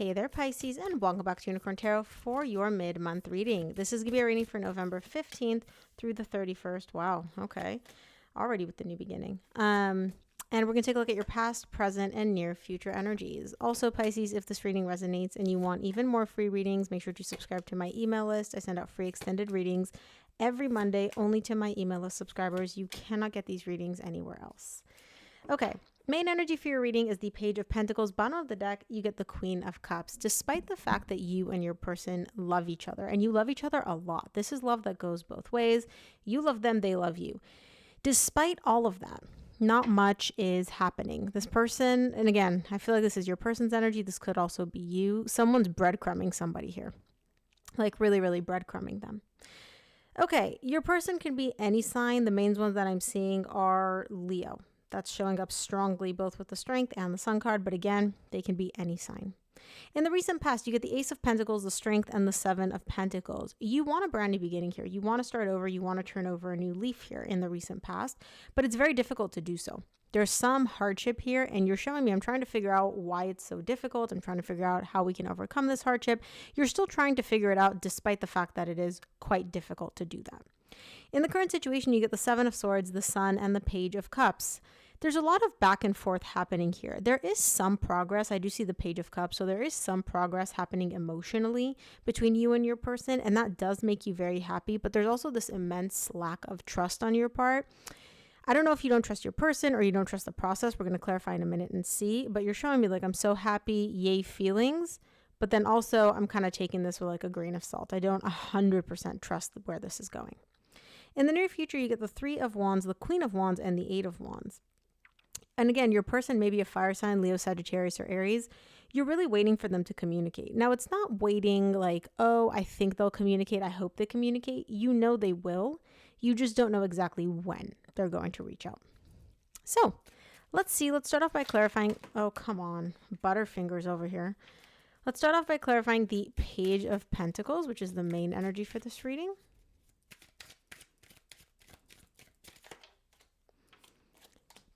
Hey there, Pisces, and welcome back to Unicorn Tarot for your mid-month reading. This is going to be a reading for November 15th through the 31st. Wow, okay. Already with the new beginning. And we're going to take a look at your past, present, and near future energies. Also, Pisces, if this reading resonates and you want even more free readings, make sure to subscribe to my email list. I send out free extended readings every Monday only to my email list subscribers. You cannot get these readings anywhere else. Okay, main energy for your reading is the Page of Pentacles. Bottom of the deck, you get the Queen of Cups. Despite the fact that you and your person love each other, and you love each other a lot. This is love that goes both ways. You love them, they love you. Despite all of that, not much is happening. This person, and again, I feel like this is your person's energy. This could also be you. Someone's breadcrumbing somebody here. Like really, really breadcrumbing them. Okay, your person can be any sign. The main ones that I'm seeing are Leo. That's showing up strongly both with the Strength and the Sun card, but again, they can be any sign. In the recent past, you get the Ace of Pentacles, the Strength, and the Seven of Pentacles. You want a brand new beginning here. You want to start over. You want to turn over a new leaf here in the recent past, but it's very difficult to do so. There's some hardship here, and you're showing me, I'm trying to figure out why it's so difficult. I'm trying to figure out how we can overcome this hardship. You're still trying to figure it out despite the fact that it is quite difficult to do that. In the current situation, you get the Seven of Swords, the Sun, and the Page of Cups. There's a lot of back and forth happening here. There is some progress. I do see the Page of Cups, so there is some progress happening emotionally between you and your person, and that does make you very happy, but there's also this immense lack of trust on your part. I don't know if you don't trust your person or you don't trust the process. We're going to clarify in a minute and see, but you're showing me like I'm so happy, yay feelings, but then also I'm kind of taking this with like a grain of salt. I don't 100% trust where this is going. In the near future, you get the Three of Wands, the Queen of Wands, and the Eight of Wands. And again, your person may be a fire sign, Leo, Sagittarius, or Aries. You're really waiting for them to communicate. Now, it's not waiting like, oh, I think they'll communicate. I hope they communicate. You know they will. You just don't know exactly when they're going to reach out. So let's see. Let's start off by clarifying. Oh, come on. Butterfingers over here. Let's start off by clarifying the Page of Pentacles, which is the main energy for this reading.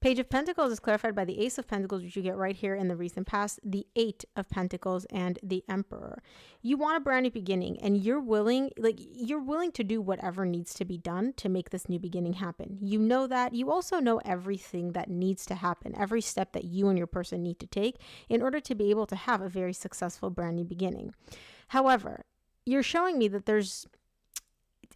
Page of Pentacles is clarified by the Ace of Pentacles, which you get right here in the recent past, the Eight of Pentacles, and the Emperor. You want a brand new beginning, and you're willing to do whatever needs to be done to make this new beginning happen. You know that. You also know everything that needs to happen, every step that you and your person need to take in order to be able to have a very successful brand new beginning. However, you're showing me that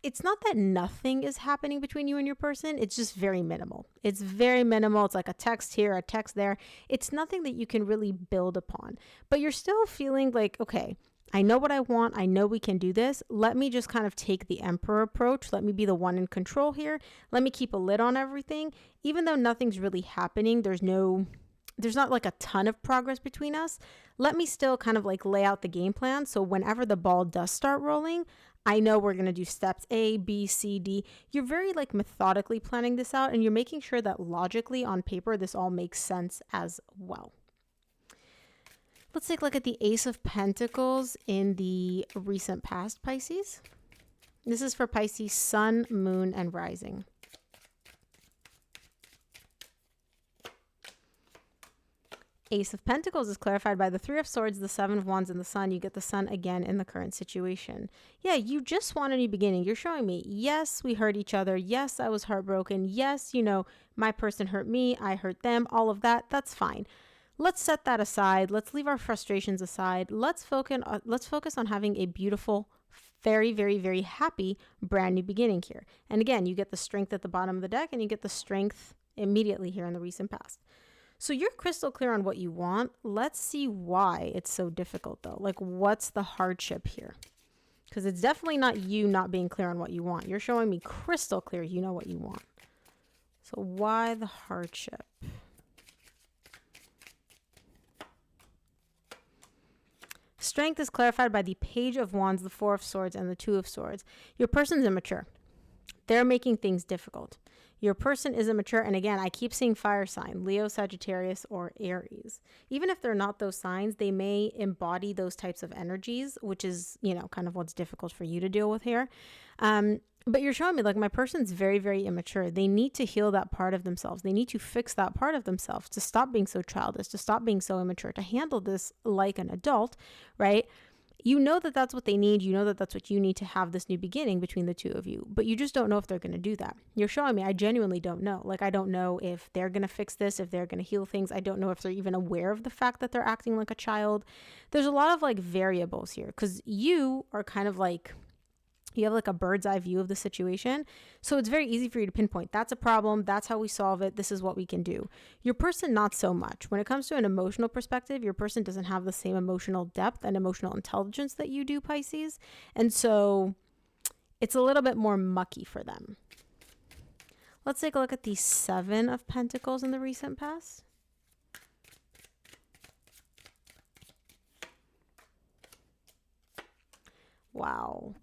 it's not that nothing is happening between you and your person. It's just very minimal. It's very minimal. It's like a text here, a text there. It's nothing that you can really build upon. But you're still feeling like, okay, I know what I want. I know we can do this. Let me just kind of take the Emperor approach. Let me be the one in control here. Let me keep a lid on everything. Even though nothing's really happening, there's not like a ton of progress between us. Let me still kind of like lay out the game plan. So whenever the ball does start rolling, I know we're going to do steps A, B, C, D. You're very like methodically planning this out, and you're making sure that logically on paper, this all makes sense as well. Let's take a look at the Ace of Pentacles in the recent past, Pisces. This is for Pisces, Sun, Moon, and Rising. Ace of Pentacles is clarified by the Three of Swords, the Seven of Wands, and the Sun. You get the Sun again in the current situation. Yeah, you just want a new beginning. You're showing me, yes, we hurt each other. Yes, I was heartbroken. Yes, my person hurt me. I hurt them. All of that. That's fine. Let's set that aside. Let's leave our frustrations aside. Let's focus on having a beautiful, very, very, very happy brand new beginning here. And again, you get the Strength at the bottom of the deck, and you get the Strength immediately here in the recent past. So you're crystal clear on what you want. Let's see why it's so difficult though. Like, what's the hardship here? Because it's definitely not you not being clear on what you want. You're showing me crystal clear you know what you want. So why the hardship? Strength is clarified by the Page of Wands, the Four of Swords, and the Two of Swords. Your person's immature. They're making things difficult. Your person is immature. And again, I keep seeing fire sign, Leo, Sagittarius, or Aries. Even if they're not those signs, they may embody those types of energies, which is, you know, kind of what's difficult for you to deal with here. But you're showing me like my person's very, very immature. They need to heal that part of themselves. They need to fix that part of themselves to stop being so childish, to stop being so immature, to handle this like an adult, right? You know that that's what they need. You know that that's what you need to have this new beginning between the two of you, but you just don't know if they're going to do that. You're showing me, I genuinely don't know. Like, I don't know if they're going to fix this, if they're going to heal things. I don't know if they're even aware of the fact that they're acting like a child. There's a lot of like variables here because you are kind of like, you have like a bird's eye view of the situation. So it's very easy for you to pinpoint that's a problem. That's how we solve it. This is what we can do. Your person, not so much. When it comes to an emotional perspective, your person doesn't have the same emotional depth and emotional intelligence that you do, Pisces. And so it's a little bit more mucky for them. Let's take a look at the 7 of Pentacles in the recent past. Wow.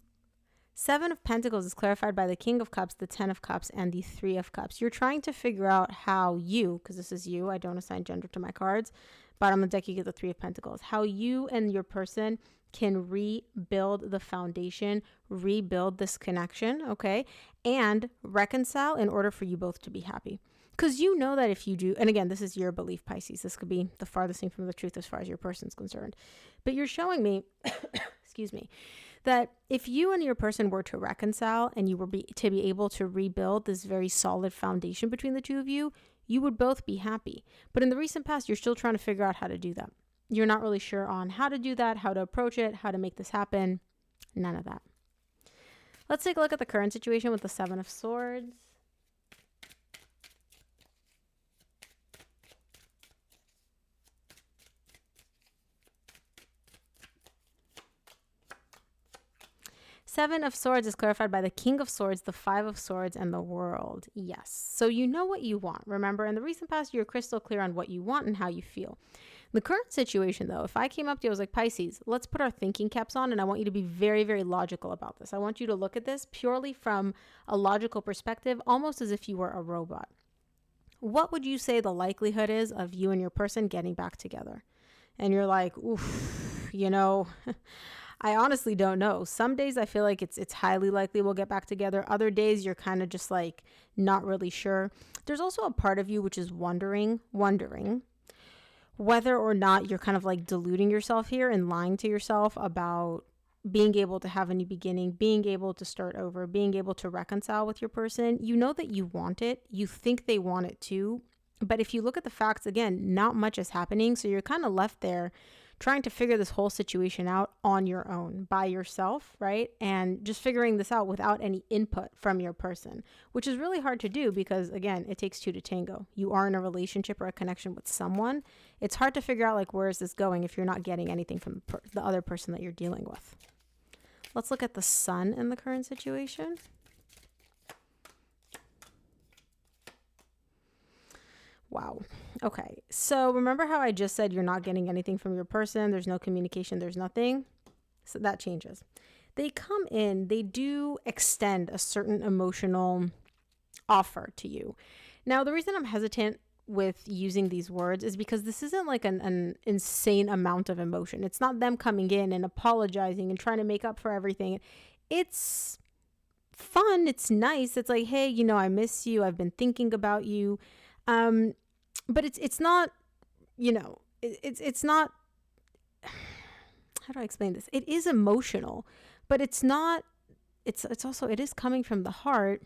7 of Pentacles is clarified by the King of Cups, the 10 of Cups, and the 3 of Cups. You're trying to figure out how you, because this is you, I don't assign gender to my cards, bottom of the deck you get the 3 of Pentacles, how you and your person can rebuild the foundation, rebuild this connection, okay, and reconcile in order for you both to be happy. Because you know that if you do, and again, this is your belief, Pisces. This could be the farthest thing from the truth as far as your person's concerned. But you're showing me, excuse me, that if you and your person were to reconcile and you were to be able to rebuild this very solid foundation between the two of you, you would both be happy. But in the recent past, you're still trying to figure out how to do that. You're not really sure on how to do that, how to approach it, how to make this happen. None of that. Let's take a look at the current situation with the 7 of Swords. Seven of Swords is clarified by the King of Swords, the 5 of Swords, and the World. Yes. So you know what you want. Remember, in the recent past, you're crystal clear on what you want and how you feel. The current situation, though, if I came up to you, I was like, Pisces, let's put our thinking caps on, and I want you to be very, very logical about this. I want you to look at this purely from a logical perspective, almost as if you were a robot. What would you say the likelihood is of you and your person getting back together? And you're like, oof, you know... I honestly don't know. Some days I feel like it's highly likely we'll get back together. Other days you're kind of just like not really sure. There's also a part of you which is wondering whether or not you're kind of like deluding yourself here and lying to yourself about being able to have a new beginning, being able to start over, being able to reconcile with your person. You know that you want it. You think they want it too. But if you look at the facts, again, not much is happening. So you're kind of left there trying to figure this whole situation out on your own, by yourself, right? And just figuring this out without any input from your person, which is really hard to do because, again, it takes 2 to tango. You are in a relationship or a connection with someone. It's hard to figure out, like, where is this going if you're not getting anything from the other person that you're dealing with. Let's look at the Sun in the current situation. Wow. Okay. So remember how I just said you're not getting anything from your person. There's no communication. There's nothing. So that changes. They come in. They do extend a certain emotional offer to you. Now, the reason I'm hesitant with using these words is because this isn't like an insane amount of emotion. It's not them coming in and apologizing and trying to make up for everything. It's fun. It's nice. It's like, hey, you know, I miss you. I've been thinking about you. But it's not, you know, it's not, how do I explain this? It is emotional, but it's not, it's also, it is coming from the heart.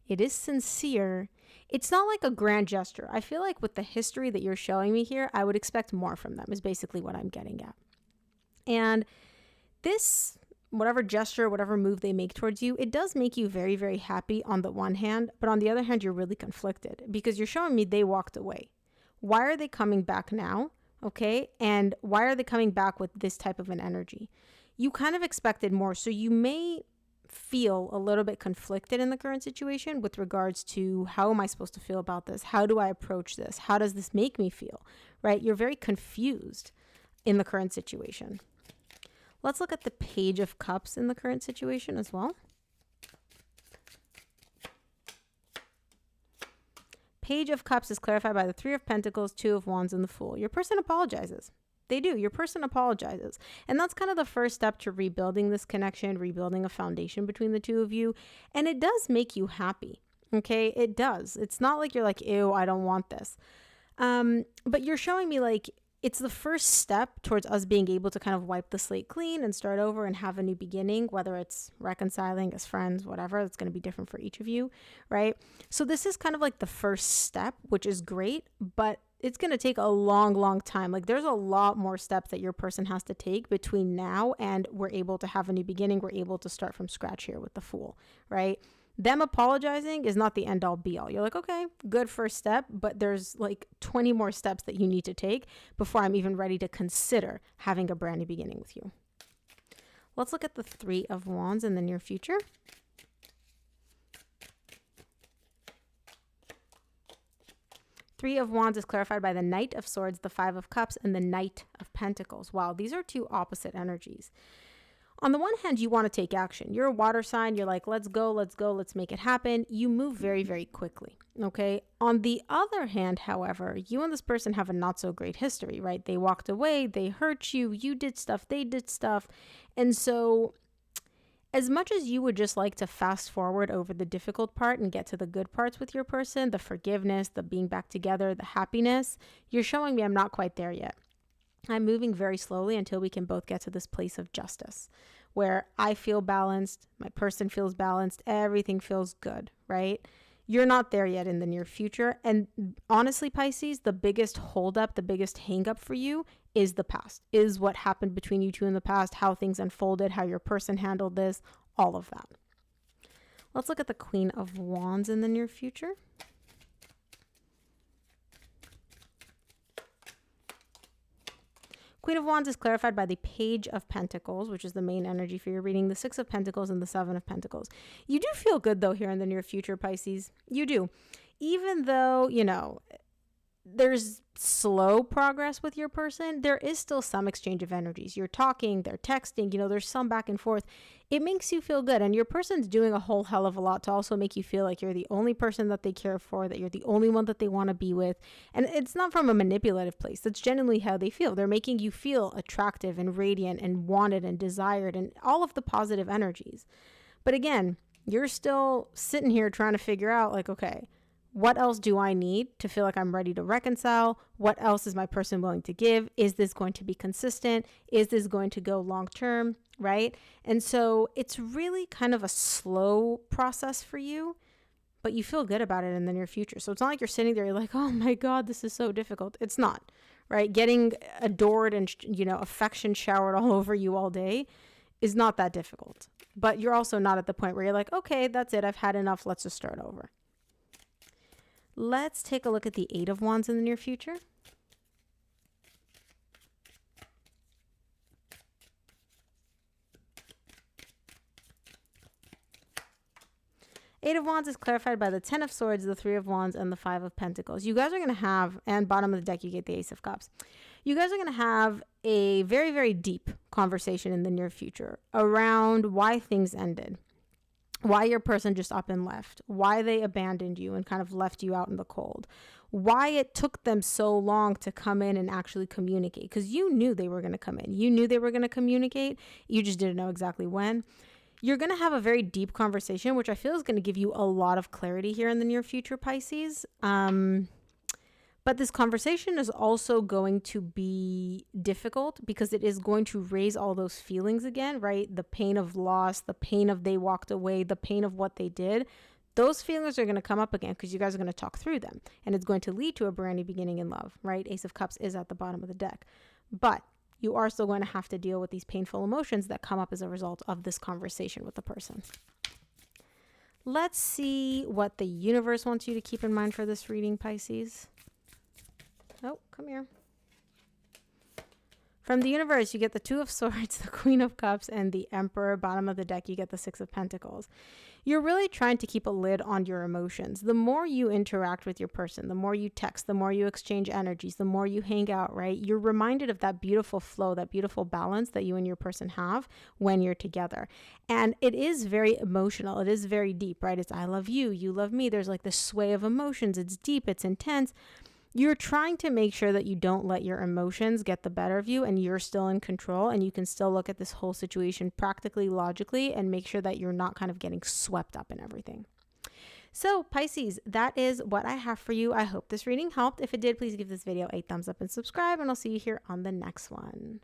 It is sincere. It's not like a grand gesture. I feel like with the history that you're showing me here, I would expect more from them is basically what I'm getting at. And this, whatever gesture, whatever move they make towards you, it does make you very, very happy on the one hand, but on the other hand, you're really conflicted because you're showing me they walked away. Why are they coming back now? Okay. And why are they coming back with this type of an energy? You kind of expected more. So you may feel a little bit conflicted in the current situation with regards to how am I supposed to feel about this? How do I approach this? How does this make me feel? Right? You're very confused in the current situation. Let's look at the Page of Cups in the current situation as well. Page of Cups is clarified by the Three of Pentacles, Two of Wands, and the Fool. Your person apologizes. They do. Your person apologizes. And that's kind of the first step to rebuilding this connection, rebuilding a foundation between the two of you. And it does make you happy. Okay, it does. It's not like you're like, ew, I don't want this. But you're showing me like it's the first step towards us being able to kind of wipe the slate clean and start over and have a new beginning, whether it's reconciling as friends, whatever. It's going to be different for each of you, right? So this is kind of like the first step, which is great, but it's going to take a long, long time. Like there's a lot more steps that your person has to take between now and we're able to have a new beginning. We're able to start from scratch here with the Fool, right? Them apologizing is not the end all be all. You're like, okay, good first step, but there's like 20 more steps that you need to take before I'm even ready to consider having a brand new beginning with you. Let's look at the Three of Wands in the near future. Three of Wands is clarified by the Knight of Swords, the Five of Cups, and the Knight of Pentacles. Wow, these are two opposite energies. On the one hand, you want to take action. You're a water sign. You're like, let's go, let's make it happen. You move very, very quickly, okay? On the other hand, however, you and this person have a not so great history, right? They walked away, they hurt you, you did stuff, they did stuff. And so as much as you would just like to fast forward over the difficult part and get to the good parts with your person, the forgiveness, the being back together, the happiness, you're showing me I'm not quite there yet. I'm moving very slowly until we can both get to this place of justice where I feel balanced, my person feels balanced, everything feels good, right? You're not there yet in the near future. And honestly, Pisces, the biggest holdup, the biggest hang up for you is the past, is what happened between you two in the past, how things unfolded, how your person handled this, all of that. Let's look at the Queen of Wands in the near future. Queen of Wands is clarified by the Page of Pentacles, which is the main energy for your reading, the Six of Pentacles, and the Seven of Pentacles. You do feel good, though, here in the near future, Pisces. You do. Even though, you know, there's slow progress with your person, there is still some exchange of energies. You're talking, they're texting, you know, there's some back and forth. It makes you feel good. And your person's doing a whole hell of a lot to also make you feel like you're the only person that they care for, that you're the only one that they want to be with. And it's not from a manipulative place. That's genuinely how they feel. They're making you feel attractive and radiant and wanted and desired and all of the positive energies. But again, you're still sitting here trying to figure out like, okay, what else do I need to feel like I'm ready to reconcile? What else is my person willing to give? Is this going to be consistent? Is this going to go long term? Right? And so it's really kind of a slow process for you, but you feel good about it in the near future. So it's not like you're sitting there, you're like, oh my God, this is so difficult. It's not, right? Getting adored and, you know, affection showered all over you all day is not that difficult. But you're also not at the point where you're like, okay, that's it. I've had enough. Let's just start over. Let's take a look at the Eight of Wands in the near future. Eight of Wands is clarified by the Ten of Swords, the Three of Wands, and the Five of Pentacles. You guys are going to have, and bottom of the deck, you get the Ace of Cups. You guys are going to have a very, very deep conversation in the near future around why things ended. Why your person just up and left, why they abandoned you and kind of left you out in the cold, why it took them so long to come in and actually communicate, because you knew they were going to come in. You knew they were going to communicate. You just didn't know exactly when. You're going to have a very deep conversation, which I feel is going to give you a lot of clarity here in the near future, Pisces. But this conversation is also going to be difficult because it is going to raise all those feelings again, right? The pain of loss, the pain of they walked away, the pain of what they did. Those feelings are going to come up again because you guys are going to talk through them. And it's going to lead to a brand new beginning in love, right? Ace of Cups is at the bottom of the deck. But you are still going to have to deal with these painful emotions that come up as a result of this conversation with the person. Let's see what the universe wants you to keep in mind for this reading, Pisces. Oh, come here. From the universe, you get the Two of Swords, the Queen of Cups, and the Emperor. Bottom of the deck, you get the Six of Pentacles. You're really trying to keep a lid on your emotions. The more you interact with your person, the more you text, the more you exchange energies, the more you hang out, right? You're reminded of that beautiful flow, that beautiful balance that you and your person have when you're together. And it is very emotional. It is very deep, right? It's I love you, you love me. There's like this sway of emotions. It's deep, it's intense. You're trying to make sure that you don't let your emotions get the better of you and you're still in control, and you can still look at this whole situation practically, logically, and make sure that you're not kind of getting swept up in everything. So Pisces, that is what I have for you. I hope this reading helped. If it did, please give this video a thumbs up and subscribe, and I'll see you here on the next one.